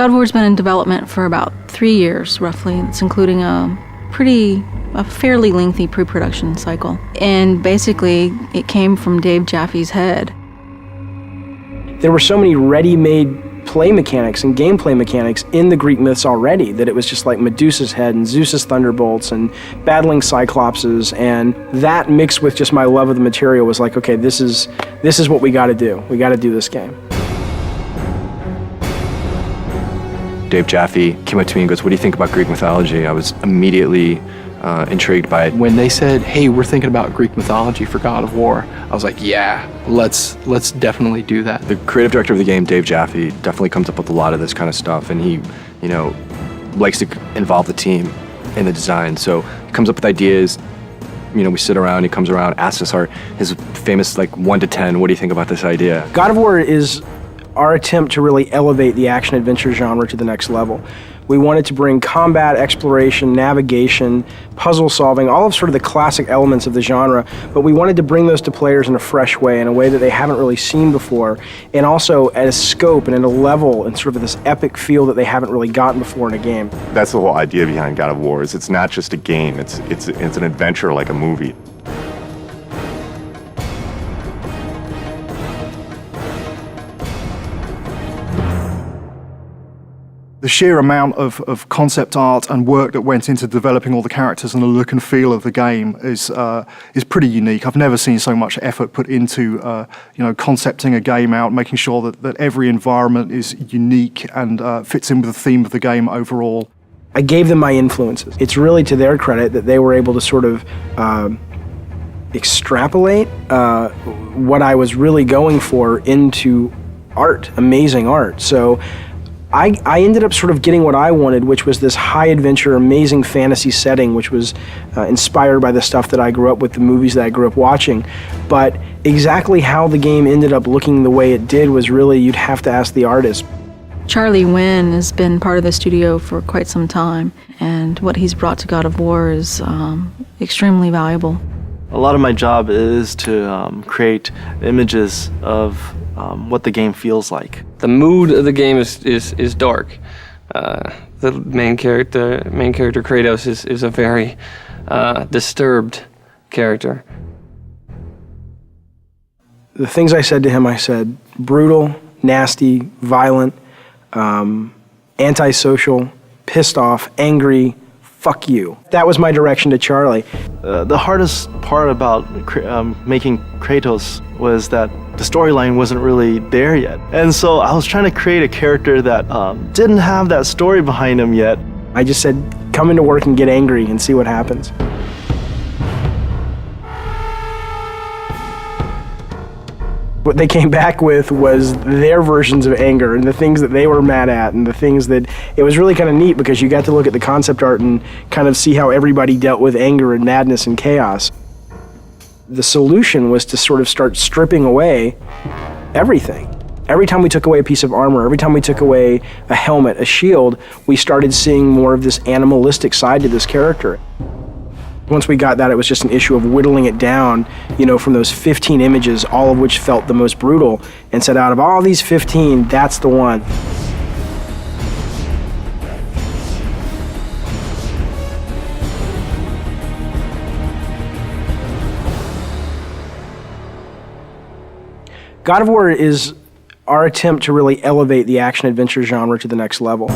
God of War's been in development for about 3 years, roughly. It's including a fairly lengthy pre-production cycle. And basically, it came from Dave Jaffe's head. There were so many ready-made play mechanics and gameplay mechanics in the Greek myths already that it was just like Medusa's head and Zeus's thunderbolts and battling Cyclopses, and that mixed with just my love of the material was like, okay, this is what we got to do. We got to do this game. Dave Jaffe came up to me and goes, "What do you think about Greek mythology?" I was immediately intrigued by it. When they said, "Hey, we're thinking about Greek mythology for God of War," I was like, "Yeah, let's definitely do that." The creative director of the game, Dave Jaffe, definitely comes up with a lot of this kind of stuff, and he, likes to involve the team in the design. So he comes up with ideas. We sit around. He comes around, asks us his famous 1 to 10. What do you think about this idea? God of War is our attempt to really elevate the action-adventure genre to the next level. We wanted to bring combat, exploration, navigation, puzzle solving, all of sort of the classic elements of the genre, but we wanted to bring those to players in a fresh way, in a way that they haven't really seen before, and also at a scope and at a level and sort of this epic feel that they haven't really gotten before in a game. That's the whole idea behind God of War, is it's not just a game, it's an adventure like a movie. The sheer amount of concept art and work that went into developing all the characters and the look and feel of the game is pretty unique. I've never seen so much effort put into concepting a game out, making sure that every environment is unique and fits in with the theme of the game overall. I gave them my influences. It's really to their credit that they were able to sort of extrapolate what I was really going for into art, amazing art. So I ended up sort of getting what I wanted, which was this high adventure, amazing fantasy setting, which was inspired by the stuff that I grew up with, the movies that I grew up watching. But exactly how the game ended up looking the way it did was really, you'd have to ask the artist. Charlie Wynn has been part of the studio for quite some time, and what he's brought to God of War is extremely valuable. A lot of my job is to create images of what the game feels like. The mood of the game is dark. The main character Kratos is a very disturbed character. The things I said to him, I said brutal, nasty, violent, antisocial, pissed off, angry, fuck you. That was my direction to Charlie. The hardest part about making Kratos was that the storyline wasn't really there yet. And so I was trying to create a character that didn't have that story behind him yet. I just said, come into work and get angry and see what happens. What they came back with was their versions of anger and the things that they were mad at and the things that, it was really kind of neat because you got to look at the concept art and kind of see how everybody dealt with anger and madness and chaos. The solution was to sort of start stripping away everything. Every time we took away a piece of armor, every time we took away a helmet, a shield, we started seeing more of this animalistic side to this character. Once we got that, it was just an issue of whittling it down, from those 15 images, all of which felt the most brutal, and said out of all these 15, that's the one. God of War is our attempt to really elevate the action-adventure genre to the next level.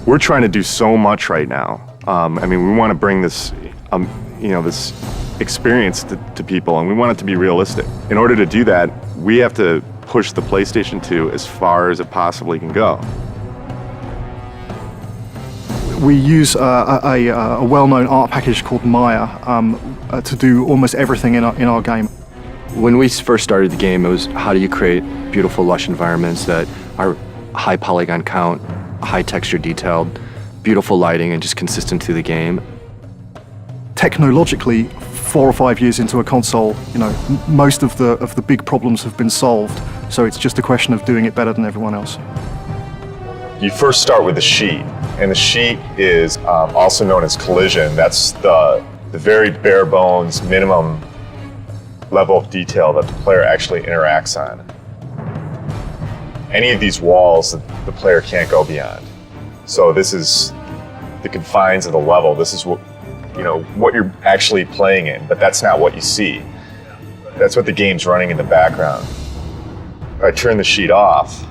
We're trying to do so much right now. We want to bring this, this experience to people, and we want it to be realistic. In order to do that, we have to push the PlayStation 2 as far as it possibly can go. We use a well-known art package called Maya to do almost everything in our game. When we first started the game, it was how do you create beautiful, lush environments that are high polygon count, high texture detailed, beautiful lighting, and just consistent through the game. Technologically, 4 or 5 years into a console, most of the big problems have been solved, so it's just a question of doing it better than everyone else. You first start with the sheet, and the sheet is also known as collision. That's the very bare bones minimum level of detail that the player actually interacts on. Any of these walls that the player can't go beyond. So this is the confines of the level. This is what, you know, what you're actually playing in, but that's not what you see. That's what the game's running in the background. If I turn the sheet off,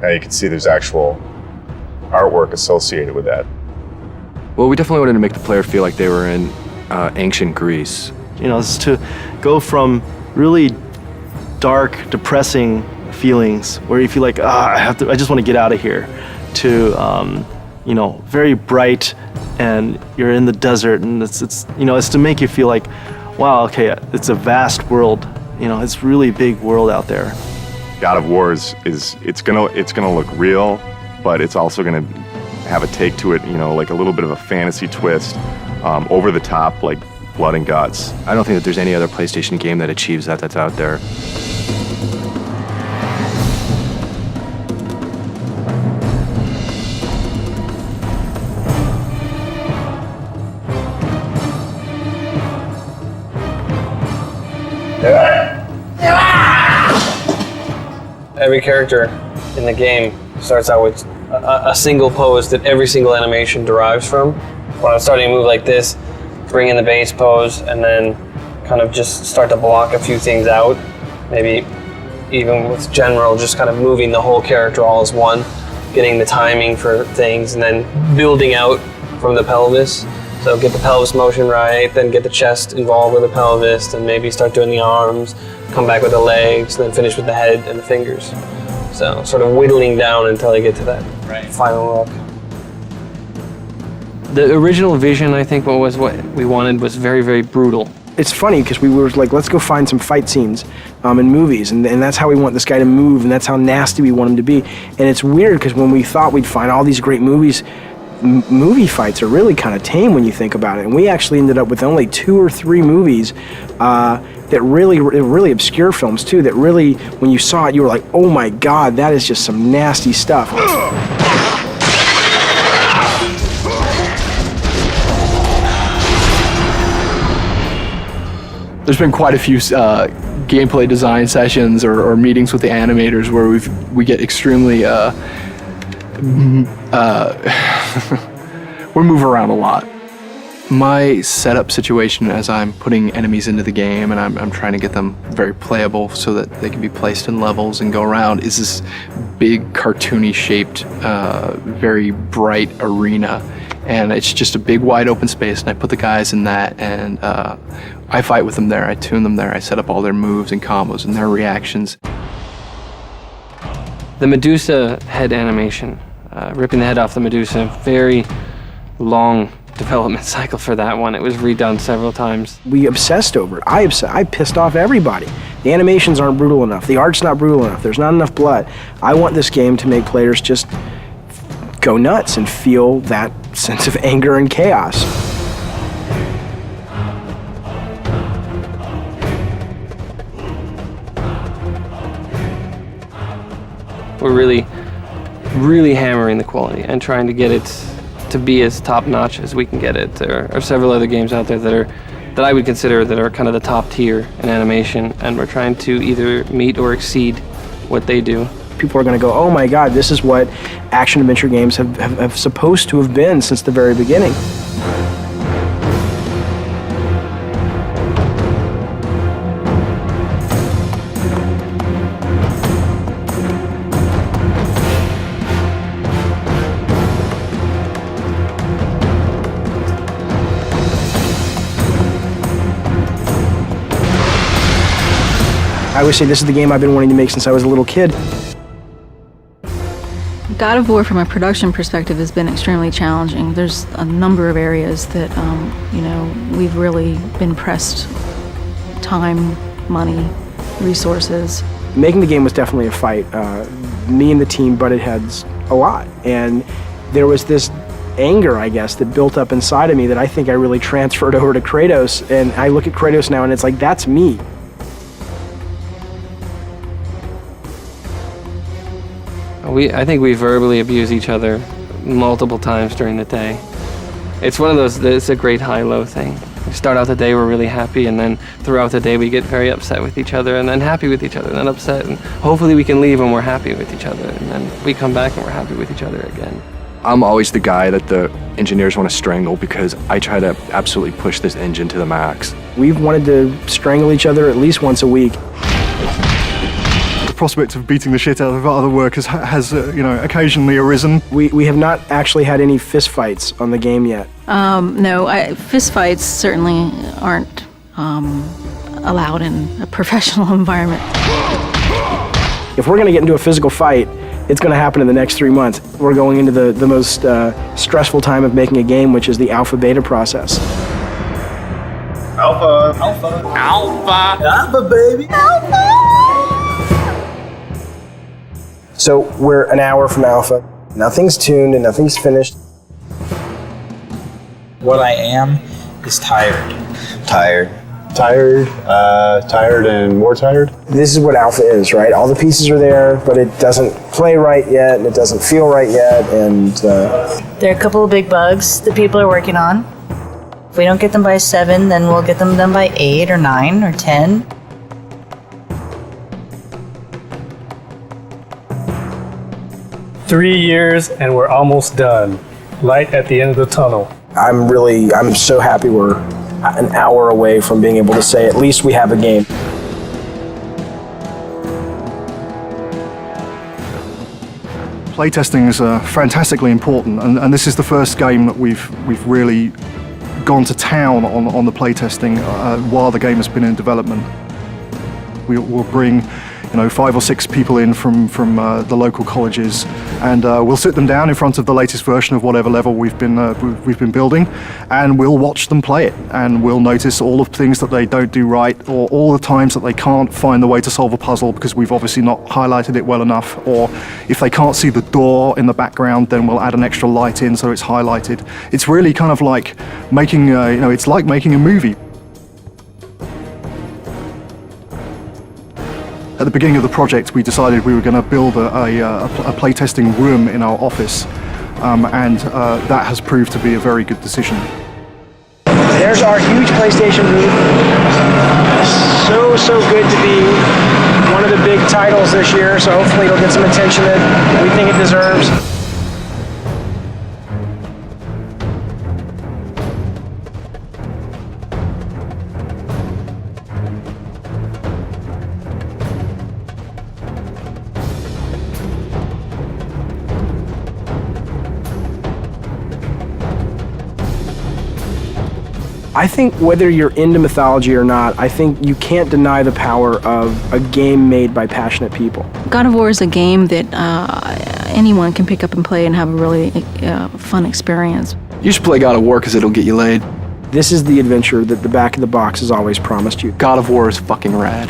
now you can see there's actual artwork associated with that. Well, we definitely wanted to make the player feel like they were in ancient Greece. You know, it's to go from really dark, depressing feelings where you feel like, I just want to get out of here, to you know, very bright, and you're in the desert, and it's you know, it's to make you feel like, wow, okay, it's a vast world. You know, it's really big world out there. God of War is it's gonna look real, but it's also gonna have a take to it, you know, like a little bit of a fantasy twist, over the top, like blood and guts. I don't think that there's any other PlayStation game that achieves that that's out there. Every character in the game starts out with a single pose that every single animation derives from. When I'm starting to move like this, bring in the base pose, and then kind of just start to block a few things out. Maybe even with general, just kind of moving the whole character all as one, getting the timing for things, and then building out from the pelvis. So get the pelvis motion right, then get the chest involved with the pelvis, then maybe start doing the arms, come back with the legs, then finish with the head and the fingers. So sort of whittling down until I get to that final look. The original vision, I think, what we wanted was very, very brutal. It's funny because we were like, let's go find some fight scenes in movies, and that's how we want this guy to move, and that's how nasty we want him to be. And it's weird because when we thought we'd find all these great movies, movie fights are really kind of tame when you think about it. And we actually ended up with only 2 or 3 movies that really obscure films too, that really, when you saw it, you were like, oh my God, that is just some nasty stuff. There's been quite a few gameplay design sessions or meetings with the animators where we get extremely we move around a lot. My setup situation as I'm putting enemies into the game and I'm trying to get them very playable so that they can be placed in levels and go around is this big cartoony shaped, very bright arena. And it's just a big wide open space, and I put the guys in that, and I fight with them there, I tune them there, I set up all their moves and combos and their reactions. The Medusa head animation, ripping the head off the Medusa, very long development cycle for that one. It was redone several times. We obsessed over it. I pissed off everybody. The animations aren't brutal enough. The art's not brutal enough. There's not enough blood. I want this game to make players just go nuts and feel that sense of anger and chaos. We're really, really hammering the quality and trying to get it to be as top-notch as we can get it. There are several other games out there that I would consider that are kind of the top tier in animation, and we're trying to either meet or exceed what they do. People are going to go, oh my God, this is what action-adventure games have supposed to have been since the very beginning. I always say this is the game I've been wanting to make since I was a little kid. God of War, from a production perspective, has been extremely challenging. There's a number of areas that, we've really been pressed time, money, resources. Making the game was definitely a fight. Me and the team butted heads a lot, and there was this anger, I guess, that built up inside of me that I think I really transferred over to Kratos, and I look at Kratos now and it's like, that's me. I think we verbally abuse each other multiple times during the day. It's one of those, it's a great high-low thing. Start out the day, we're really happy, and then throughout the day we get very upset with each other, and then happy with each other, and then upset, and hopefully we can leave and we're happy with each other, and then we come back and we're happy with each other again. I'm always the guy that the engineers want to strangle because I try to absolutely push this engine to the max. We've wanted to strangle each other at least once a week. The prospect of beating the shit out of other workers has occasionally arisen. We have not actually had any fist fights on the game yet. No, fist fights certainly aren't allowed in a professional environment. If we're going to get into a physical fight, it's going to happen in the next 3 months. We're going into the most stressful time of making a game, which is the alpha beta process. Alpha. Alpha. Alpha. Alpha, baby. Alpha. So we're an hour from alpha. Nothing's tuned and nothing's finished. What I am is tired. Tired. Tired and more tired. This is what alpha is, right? All the pieces are there, but it doesn't play right yet, and it doesn't feel right yet, and... There are a couple of big bugs that people are working on. If we don't get them by 7, then we'll get them done by 8 or 9 or 10. Three years and we're almost done. Light at the end of the tunnel. I'm so happy we're an hour away from being able to say at least we have a game. Playtesting is fantastically important, and this is the first game that we've really gone to town on the playtesting while the game has been in development. We'll bring 5 or 6 people in from the local colleges, and we'll sit them down in front of the latest version of whatever level we've been building, and we'll watch them play it, and we'll notice all of the things that they don't do right, or all the times that they can't find the way to solve a puzzle because we've obviously not highlighted it well enough, or if they can't see the door in the background, then we'll add an extra light in so it's highlighted. It's really kind of like making it's like making a movie. At the beginning of the project, we decided we were going to build a playtesting room in our office, and that has proved to be a very good decision. There's our huge PlayStation booth. So good to be one of the big titles this year, so hopefully it'll get some attention that we think it deserves. I think whether you're into mythology or not, I think you can't deny the power of a game made by passionate people. God of War is a game that anyone can pick up and play and have a really fun experience. You should play God of War because it'll get you laid. This is the adventure that the back of the box has always promised you. God of War is fucking rad.